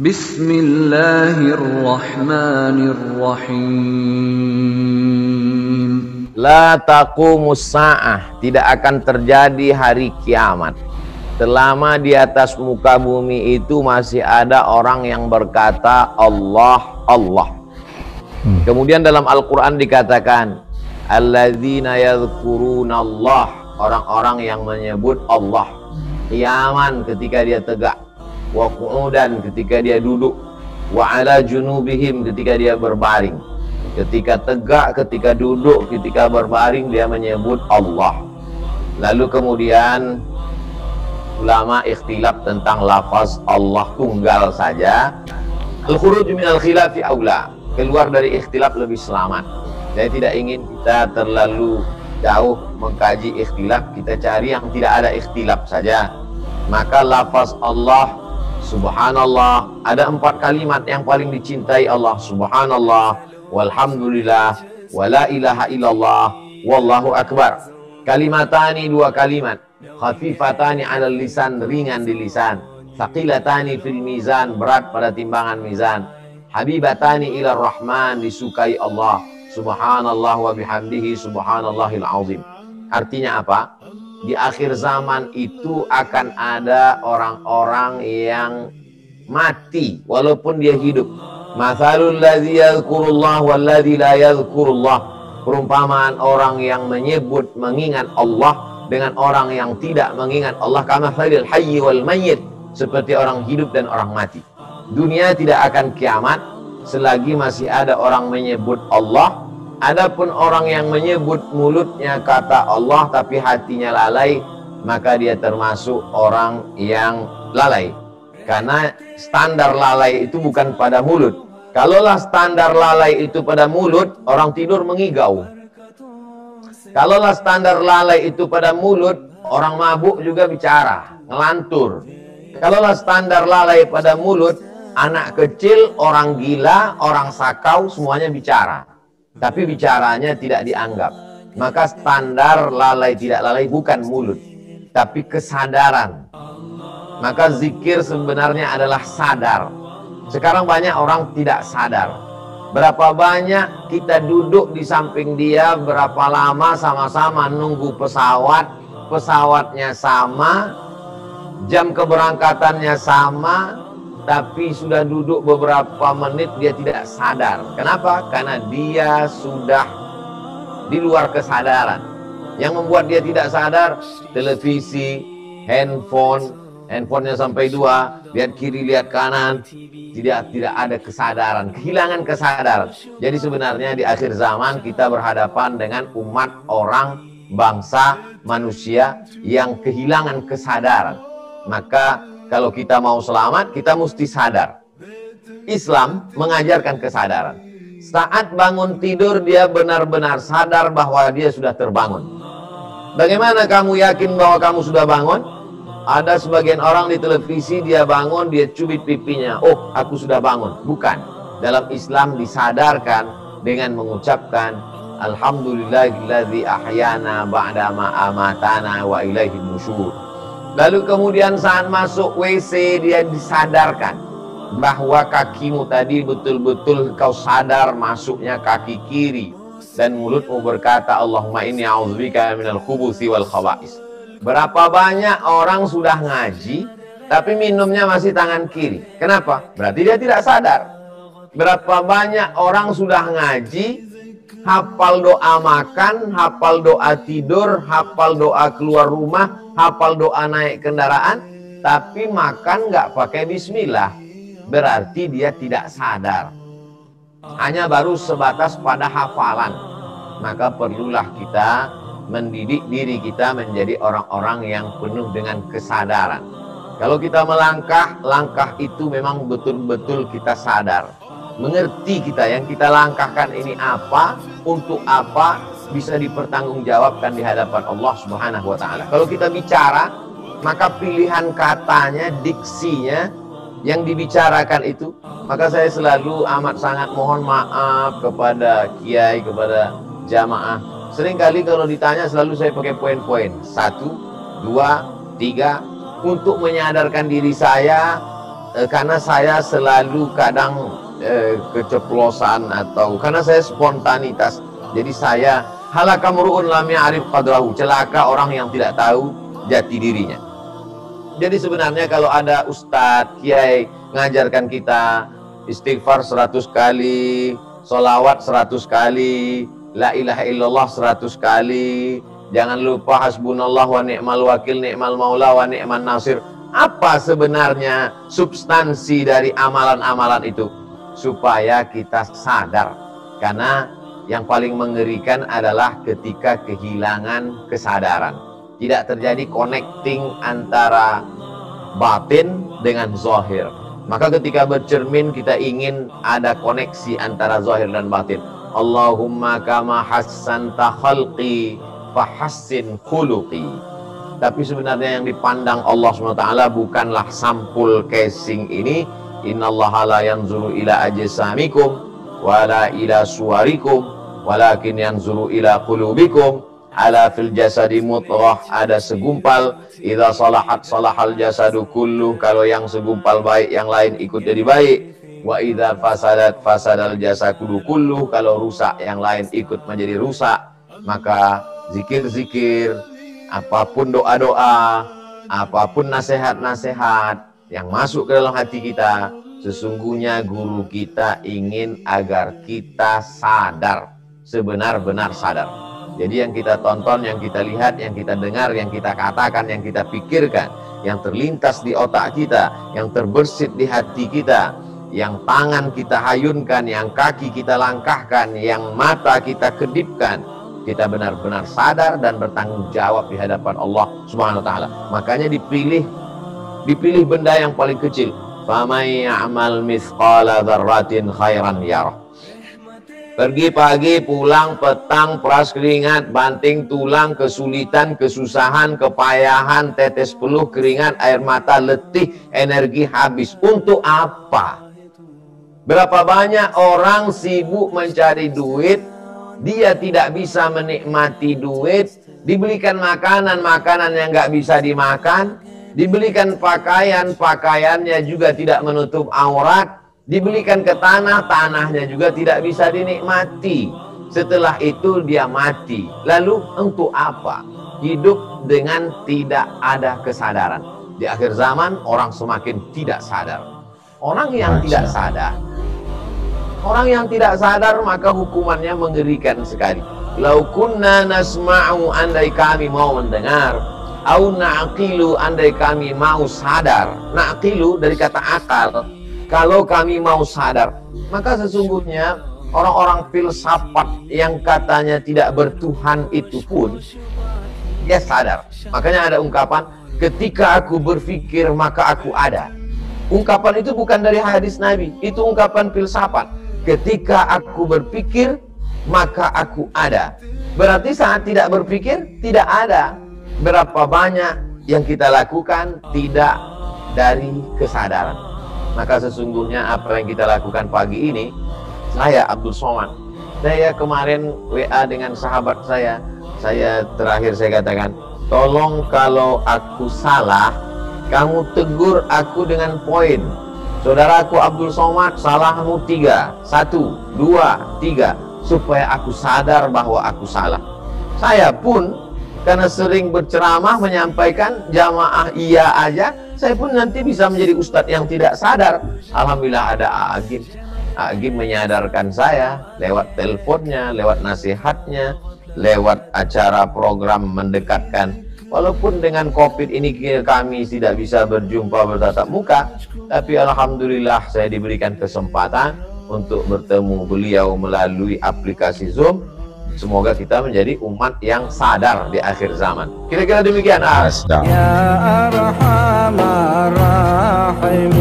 Bismillahirrahmanirrahim. La taqumus sa'ah, tidak akan terjadi hari kiamat selama di atas muka bumi itu masih ada orang yang berkata Allah, Allah. Kemudian dalam Al-Quran dikatakan alladzina yadhkuruna Allah, orang-orang yang menyebut Allah. Qiyaman, ketika dia tegak, wa qu'udan, ketika dia duduk, wa ala junubihim, ketika dia berbaring. Ketika tegak, ketika duduk, ketika berbaring, dia menyebut Allah. Lalu kemudian ulama ikhtilaf tentang lafaz Allah tunggal saja. Al-khuruj minal khilafi aula, keluar dari ikhtilaf lebih selamat. Saya tidak ingin kita terlalu jauh mengkaji ikhtilaf, kita cari yang tidak ada ikhtilaf saja. Maka lafaz Allah, subhanallah, ada 4 kalimat yang paling dicintai Allah. Subhanallah, walhamdulillah, wala ilaha illallah, wallahu akbar. Kalimatani, 2 kalimat, khafifatani alal lisan, ringan di lisan, thaqilatani fil mizan, berat pada timbangan mizan, habibatani ila rahman, disukai Allah. Subhanallah wa bihamdihi subhanallahil azim. Artinya apa? Di akhir zaman itu akan ada orang-orang yang mati walaupun dia hidup. Mathalul ladzi yadhkurullah wal ladzi la yadhkurullah. Perumpamaan orang yang menyebut, mengingat Allah dengan orang yang tidak mengingat Allah, kamathalil hayyi wal mayyit, seperti orang hidup dan orang mati. Dunia tidak akan kiamat selagi masih ada orang menyebut Allah. Adapun orang yang menyebut mulutnya kata Allah tapi hatinya lalai, maka dia termasuk orang yang lalai. Karena standar lalai itu bukan pada mulut. Kalaulah standar lalai itu pada mulut, orang tidur mengigau. Kalaulah standar lalai itu pada mulut, orang mabuk juga bicara, ngelantur. Kalaulah standar lalai pada mulut, anak kecil, orang gila, orang sakau, semuanya bicara. Tapi bicaranya tidak dianggap. Maka standar lalai tidak lalai bukan mulut, tapi kesadaran. Maka zikir sebenarnya adalah sadar. Sekarang banyak orang tidak sadar. Berapa banyak kita duduk di samping dia, berapa lama sama-sama nunggu pesawat, pesawatnya sama, jam keberangkatannya sama, tapi sudah duduk beberapa menit dia tidak sadar. Kenapa? Karena dia sudah di luar kesadaran. Yang membuat dia tidak sadar, televisi, handphonenya sampai 2, lihat kiri, lihat kanan, tidak ada kesadaran, kehilangan kesadaran. Jadi sebenarnya di akhir zaman kita berhadapan dengan umat orang, bangsa, manusia yang kehilangan kesadaran. Maka kalau kita mau selamat, kita mesti sadar. Islam mengajarkan kesadaran. Saat bangun tidur, dia benar-benar sadar bahwa dia sudah terbangun. Bagaimana kamu yakin bahwa kamu sudah bangun? Ada sebagian orang di televisi, dia bangun, dia cubit pipinya. Oh, aku sudah bangun. Bukan. Dalam Islam disadarkan dengan mengucapkan alhamdulillahilladzi ahyana ba'dama amatana wa ilaihin nusyur. Lalu kemudian saat masuk WC, dia disadarkan bahwa kakimu tadi betul-betul kau sadar masuknya kaki kiri, dan mulutmu berkata Allahumma inni a'udzubika minal khubuthi wal khaba'is. Berapa banyak orang sudah ngaji tapi minumnya masih tangan kiri. Kenapa? Berarti dia tidak sadar. Berapa banyak orang sudah ngaji, hafal doa makan, hafal doa tidur, hafal doa keluar rumah, hafal doa naik kendaraan, tapi makan nggak pakai bismillah. Berarti dia tidak sadar. Hanya baru sebatas pada hafalan. Maka perlulah kita mendidik diri kita menjadi orang-orang yang penuh dengan kesadaran. Kalau kita melangkah, langkah itu memang betul-betul kita sadar. Mengerti kita yang kita langkahkan ini apa, untuk apa, bisa dipertanggungjawabkan di hadapan Allah Subhanahu wa ta'ala. Kalau kita bicara, maka pilihan katanya, diksinya yang dibicarakan itu, maka saya selalu amat sangat mohon maaf kepada kiai, kepada jamaah. Seringkali kalau ditanya selalu saya pakai poin-poin 1, 2, 3 untuk menyadarkan diri saya karena saya selalu kadang keceplosan, atau karena saya spontanitas, jadi saya halakamru'un lam ya'rif qadrahu, celaka orang yang tidak tahu jati dirinya. Jadi sebenarnya kalau ada ustadz, kiai ngajarkan kita istighfar 100 kali, sholawat 100 kali, la ilaha illallah 100 kali, jangan lupa hasbunallah wa ni'mal wakil, ni'mal maula wa ni'man nasir. Apa sebenarnya substansi dari amalan-amalan itu? Supaya kita sadar. Karena yang paling mengerikan adalah ketika kehilangan kesadaran. Tidak terjadi connecting antara batin dengan zahir. Maka ketika bercermin kita ingin ada koneksi antara zahir dan batin. Allahumma kama hassanta khalqi fahassin khuluqi. Tapi sebenarnya yang dipandang Allah SWT bukanlah sampul casing ini. Innallaha la yanzuru ila ajsamikum wala ila suwarikum walakin yanzuru ila qulubikum. Ala fil jasadi mutrah, ada segumpal, idza salahat salahal jasadu kullu, kalau yang segumpal baik yang lain ikut jadi baik. Wa idza fasadat fasadal jasadu kullu, kalau rusak yang lain ikut menjadi rusak. Maka zikir-zikir, apapun doa-doa, apapun nasihat-nasihat yang masuk ke dalam hati kita, sesungguhnya guru kita ingin agar kita sadar, sebenar-benar sadar. Jadi yang kita tonton, yang kita lihat, yang kita dengar, yang kita katakan, yang kita pikirkan, yang terlintas di otak kita, yang terbersit di hati kita, yang tangan kita hayunkan, yang kaki kita langkahkan, yang mata kita kedipkan, kita benar-benar sadar dan bertanggung jawab di hadapan Allah Subhanahu wa taala. Makanya dipilih benda yang paling kecil. Famay ya'mal mithqala dzarratin khairan yarah. Pergi pagi, pulang petang, peras keringat, banting tulang, kesulitan, kesusahan, kepayahan, tetes peluh, keringat, air mata, letih, energi habis. Untuk apa? Berapa banyak orang sibuk mencari duit, dia tidak bisa menikmati duit, dibelikan makanan yang nggak bisa dimakan, dibelikan pakaiannya juga tidak menutup aurat, dibelikan ke tanahnya juga tidak bisa dinikmati. Setelah itu dia mati. Lalu untuk apa? Hidup dengan tidak ada kesadaran. Di akhir zaman orang semakin tidak sadar. Orang yang tidak sadar maka hukumannya mengerikan sekali. Lau kunna nasma'u, andai kami mau mendengar, au na'qilu, andai kami mau sadar. Na'qilu dari kata akal. Kalau kami mau sadar, maka sesungguhnya orang-orang filsafat yang katanya tidak bertuhan itu pun dia sadar. Makanya ada ungkapan, ketika aku berpikir maka aku ada. Ungkapan itu bukan dari hadis Nabi, itu ungkapan filsafat. Ketika aku berpikir maka aku ada. Berarti saat tidak berpikir tidak ada. Berapa banyak yang kita lakukan tidak dari kesadaran. Maka sesungguhnya apa yang kita lakukan pagi ini, saya Abdul Somad, saya kemarin WA dengan sahabat saya terakhir saya katakan, tolong kalau aku salah, kamu tegur aku dengan poin. Saudaraku Abdul Somad, salahmu 3, 1, 2, 3, supaya aku sadar bahwa aku salah. Saya pun karena sering berceramah menyampaikan jamaah iya aja, saya pun nanti bisa menjadi ustadz yang tidak sadar. Alhamdulillah ada Agim menyadarkan saya lewat teleponnya, lewat nasihatnya, lewat acara program mendekatkan. Walaupun dengan COVID ini kami tidak bisa berjumpa bertatap muka, tapi alhamdulillah saya diberikan kesempatan untuk bertemu beliau melalui aplikasi Zoom. Semoga kita menjadi umat yang sadar di akhir zaman. Kira-kira demikian. Ya Arhamar Rahim.